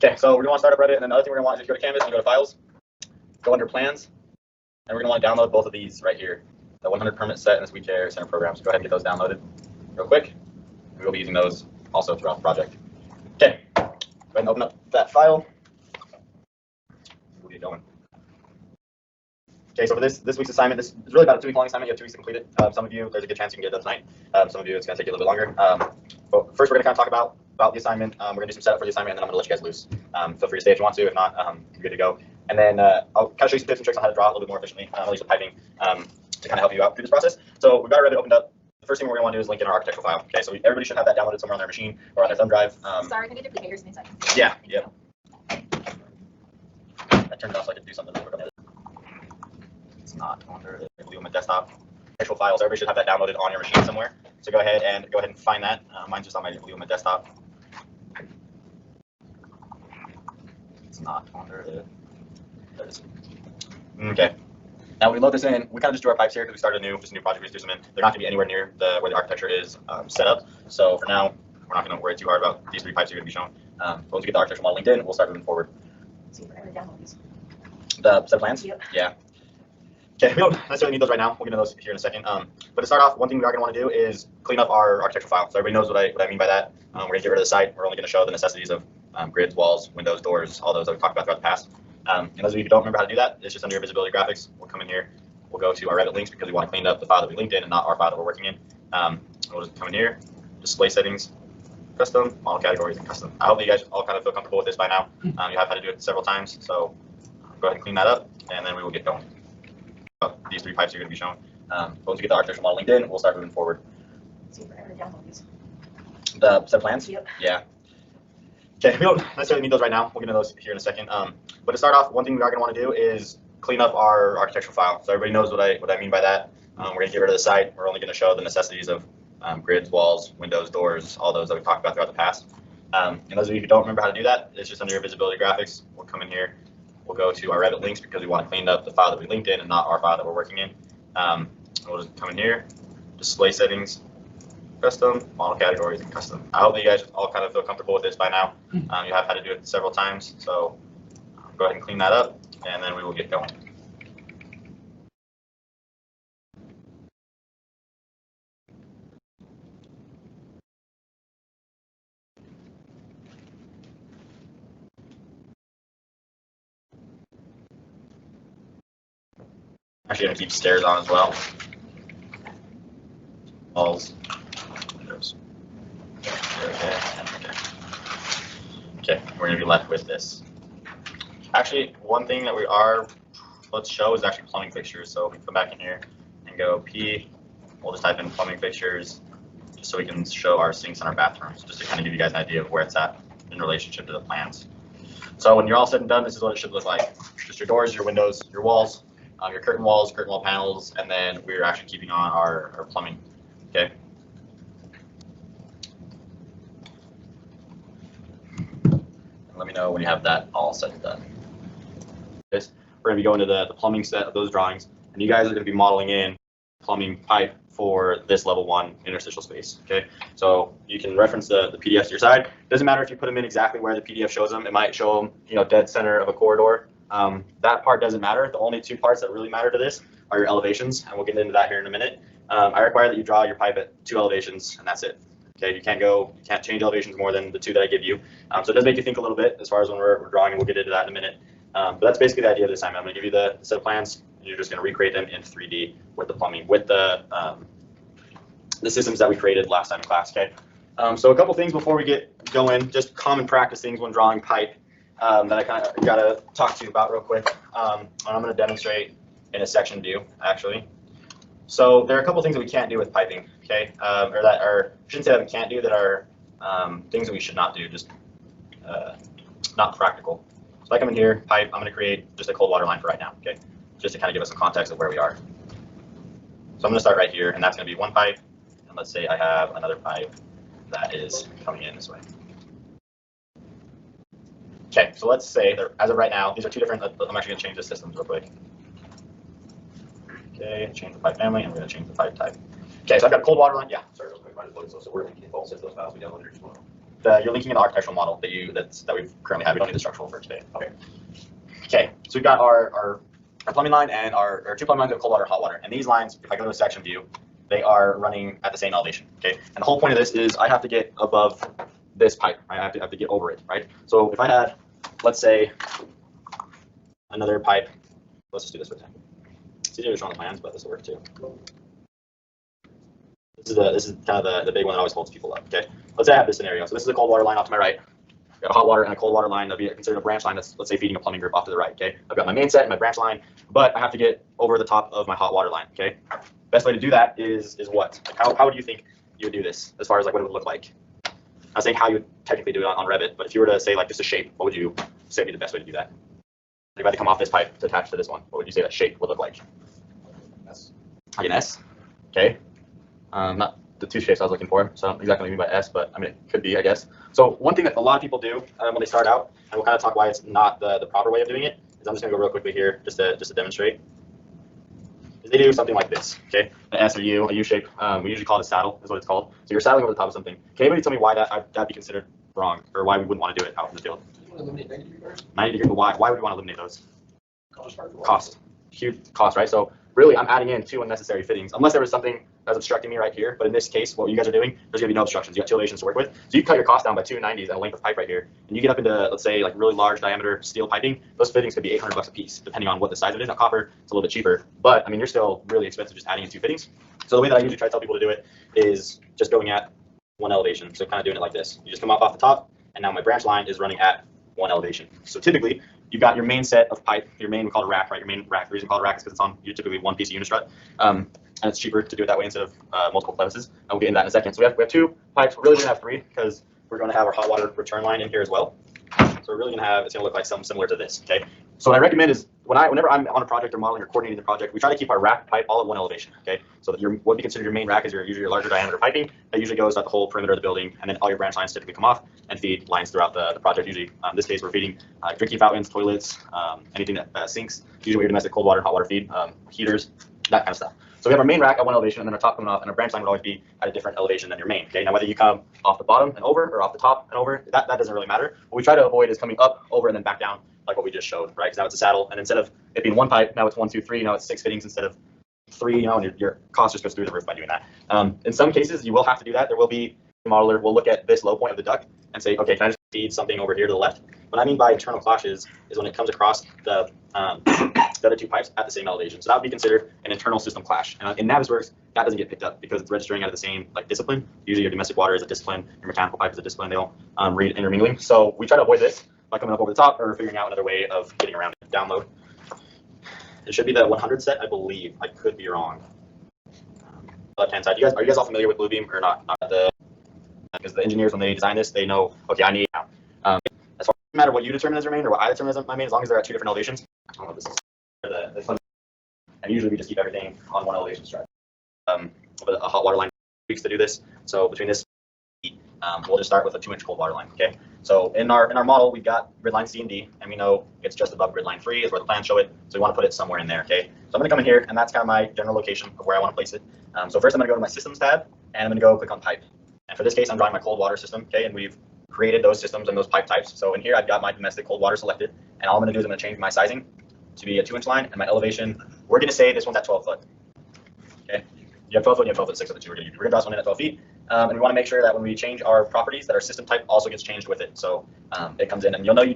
Okay, so we're going to want to start up Revit, and then the other thing we're going to want is if you go to Canvas and you go to Files, go under Plans, and we're going to want to download both of these right here, the 100 permanent set and the Suite Care Center programs. Go ahead and get those downloaded real quick. We will be using those also throughout the project. Okay, go ahead and open up that file. We'll get going. Okay, so for this week's assignment, this is really about a 2-week long assignment. You have 2 weeks to complete it. Some of you, there's a good chance you can get it done tonight. Some of you, it's going to take you a little bit longer. But first, we're going to kind of talk about the assignment. We're going to do some setup for the assignment, and then I'm going to let you guys loose. Feel free to stay if you want to. If not, you're good to go. And then I'll kind of show you some tips and tricks on how to draw a little bit more efficiently, at least with piping, to kind of help you out through this process. So we've got Revit opened up. The first thing we're going to want to do is link in our architectural file. Okay, so everybody should have that downloaded somewhere on their machine or on their thumb drive. Sorry, can I duplicate yours in seconds? Yeah. I turned it off so I could do something real quick on the other. It's not under the Blue on my desktop. Architectural files. Everybody should have that downloaded on your machine somewhere. So go ahead and find that. Mine's just on my Blue on my desktop. It's not under the. There it is. Okay. Now when we load this in, we kind of just do our pipes here because we started just a new project. We just do some in. They're not going to be anywhere near where the architecture is set up. So for now, we're not going to worry too hard about these 3 pipes are going to be shown. But once we get the architectural model linked in, we'll start moving forward. So we're going to download these. The set plans? Yep. Yeah. Okay, we don't necessarily need those right now. We'll get into those here in a second. But to start off, one thing we are going to want to do is clean up our architectural file. So everybody knows what I mean by that. We're going to get rid of the site. We're only going to show the necessities of grids, walls, windows, doors, all those that we've talked about throughout the past. And those of you who don't remember how to do that, it's just under your visibility graphics. We'll come in here. We'll go to our Revit links because we want to clean up the file that we linked in and not our file that we're working in. We'll just come in here, display settings, custom, model categories, and custom. I hope that you guys all kind of feel comfortable with this by now. You have had to do it several times, so go ahead and clean that up, and then we will get going. These 3 pipes are going to be shown. Once we get the architectural model linked in, we'll start moving forward. So we're going to download these. The set plans? Yep. Yeah. Okay, we don't necessarily need those right now. We'll get into those here in a second. But to start off, one thing we are going to want to do is clean up our architectural file. So everybody knows what I mean by that. We're going to get rid of the site. We're only going to show the necessities of grids, walls, windows, doors, all those that we've talked about throughout the past. And those of you who don't remember how to do that, it's just under your visibility graphics. We'll come in here. We'll go to our Revit links because we want to clean up the file that we linked in and not our file that we're working in. We'll just come in here, display settings, custom, model categories, and custom. I hope that you guys all kind of feel comfortable with this by now. You have had to do it several times, so go ahead and clean that up, and then we will get going. Actually, going to keep stairs on as well. Walls, windows. Okay, we're going to be left with this. Actually, one thing that let's show is actually plumbing fixtures. So if we come back in here and go P, we'll just type in plumbing fixtures just so we can show our sinks and our bathrooms, just to kind of give you guys an idea of where it's at in relationship to the plans. So when you're all said and done, this is what it should look like. Just your doors, your windows, your walls, your curtain walls, curtain wall panels, and then we're actually keeping on our plumbing. Okay. And let me know when you have that all said and done. We're going to be going to the plumbing set of those drawings, and you guys are going to be modeling in plumbing pipe for this level 1 interstitial space. Okay, so you can reference the PDF to your side. Doesn't matter if you put them in exactly where the PDF shows them. It might show them, dead center of a corridor. That part doesn't matter. The only 2 parts that really matter to this are your elevations, and we'll get into that here in a minute. I require that you draw your pipe at 2 elevations, and that's it. Okay, you can't change elevations more than the 2 that I give you. So it does make you think a little bit as far as when we're drawing, and we'll get into that in a minute. But that's basically the idea of this assignment. I'm going to give you the set of plans, and you're just going to recreate them in 3D with the plumbing, with the systems that we created last time in class. Okay. So a couple things before we get going, just common practice things when drawing pipe that I kind of got to talk to you about real quick. And I'm going to demonstrate in a section view, actually. So there are a couple things that we can't do with piping, okay? Or that are, I shouldn't say that we can't do, that are things that we should not do, just not practical. So I come in here, pipe, I'm going to create just a cold water line for right now, okay? Just to kind of give us some context of where we are. So I'm going to start right here, and that's going to be 1 pipe. And let's say I have another pipe that is coming in this way. Okay, so let's say that as of right now, these are 2 different, I'm actually going to change the systems real quick. Okay, change the pipe family, and we're going to change the pipe type. Okay, so I've got a cold water line. Yeah, sorry, real quick. I just loaded those, so we're going to keep all 6 of those files we downloaded as well. you're linking in the architectural model that we currently have. We don't need the structural for today. Okay. Okay. So we've got our plumbing line and our two plumbing lines of cold water, hot water, and these lines, if I go to a section view, they are running at the same elevation. Okay. And the whole point of this is I have to get above this pipe. Right? I have to get over it. Right. So if I had, let's say, another pipe. Let's just do this for a second. It's easier to show on the plans, but this will work too. This is kind of the big one that always holds people up. Okay, let's say I have this scenario. So this is a cold water line off to my right. I've got a hot water and a cold water line. That'll be considered a branch line. That's, let's say, feeding a plumbing group off to the right. Okay, I've got my main set and my branch line, but I have to get over the top of my hot water line. Okay, best way to do that is what? Like how would you think you would do this as far as like what it would look like? I'm not saying how you would technically do it on Revit, but if you were to say like just a shape, what would you say would be the best way to do that? If I had to come off this pipe to attach to this one, what would you say that shape would look like? S. Like an S. Okay. Not the two shapes I was looking for, so I don't exactly what I mean by S, but I mean, it could be, I guess. So one thing that a lot of people do when they start out, and we'll kind of talk why it's not the proper way of doing it, is I'm just gonna go real quickly here just to demonstrate. Is they do something like this, okay? An S or U, a U shape, we usually call it a saddle, is what it's called. So you're saddling over the top of something. Can anybody tell me why that'd be considered wrong, or why we wouldn't want to do it out in the field? You want to eliminate 90 degrees? 90 degrees, but why? Why would we want to eliminate those? Cost. Huge cost, right? So really, I'm adding in two unnecessary fittings, unless there was something that's obstructing me right here. But in this case, what you guys are doing, there's gonna be no obstructions. You got two elevations to work with. So you cut your cost down by 290s and a length of pipe right here, and you get up into, let's say, like really large diameter steel piping. Those fittings could be $800 a piece, depending on what the size of it is. Now copper, it's a little bit cheaper, but I mean, you're still really expensive just adding in two fittings. So the way that I usually try to tell people to do it is just going at one elevation. So kind of doing it like this. You just come off the top, and now my branch line is running at one elevation. So typically, you've got your main set of pipe, your main, we call it rack, right? Your main rack. The reason we call it rack is because it's on typically one piece of unistrut. And it's cheaper to do it that way instead of multiple clevises. And we'll get into that in a second. So we have two pipes. We're really going to have three because we're going to have our hot water return line in here as well. So we're really going to have, it's going to look like something similar to this, okay? So what I recommend is whenever I'm on a project or modeling or coordinating the project, we try to keep our rack pipe all at one elevation, okay? So that what we consider your main rack is usually your larger diameter piping that usually goes throughout the whole perimeter of the building, and then all your branch lines typically come off and feed lines throughout the project. Usually, in this case, we're feeding drinking fountains, toilets, anything that sinks. Usually, what your domestic cold water, hot water feed, heaters, that kind of stuff. So we have our main rack at one elevation, and then our top coming off, and our branch line would always be at a different elevation than your main. Okay, now whether you come off the bottom and over, or off the top and over, that doesn't really matter. What we try to avoid is coming up, over, and then back down, like what we just showed, right? Because now it's a saddle, and instead of it being one pipe, now it's 1, 2, 3. Now it's 6 fittings instead of 3. You know, and your cost just goes through the roof by doing that. In some cases, you will have to do that. There will be a modeler will look at this low point of the duct and say, okay, can I just feed something over here to the left? What I mean by internal clashes is when it comes across the other two pipes at the same elevation. So that would be considered an internal system clash. And in Navisworks, that doesn't get picked up because it's registering out of the same like discipline. Usually your domestic water is a discipline, your mechanical pipe is a discipline. They don't read intermingling. So we try to avoid this by coming up over the top or figuring out another way of getting around it. Download. It should be the 100 set, I believe. I could be wrong. Left-hand side. Are you guys all familiar with Bluebeam or not? Because the engineers, when they design this, they know, okay, I need now. As far as it doesn't matter what you determine as your main or what I determine as my main, as long as they're at two different elevations. I don't know if this is and usually we just keep everything on one elevation strut. With a hot water line tweaks to do this. So between this, we'll just start with a 2-inch cold water line. Okay. So in our model, we've got grid line C and D, and we know it's just above grid line 3 is where the plans show it. So we want to put it somewhere in there. Okay. So I'm going to come in here, and that's kind of my general location of where I want to place it. So first, I'm going to go to my systems tab, and I'm going to go click on pipe. And for this case, I'm drawing my cold water system. Okay, and we've created those systems and those pipe types. So in here, I've got my domestic cold water selected, and all I'm going to do is I'm going to change my sizing to be a 2-inch line, and my elevation, we're going to say this one's at 12 foot. Okay, you have 12 foot, you have 12 foot 6 of the two. We're going to draw this one in at 12 feet, and we want to make sure that when we change our properties, that our system type also gets changed with it. So it comes in, and you'll know you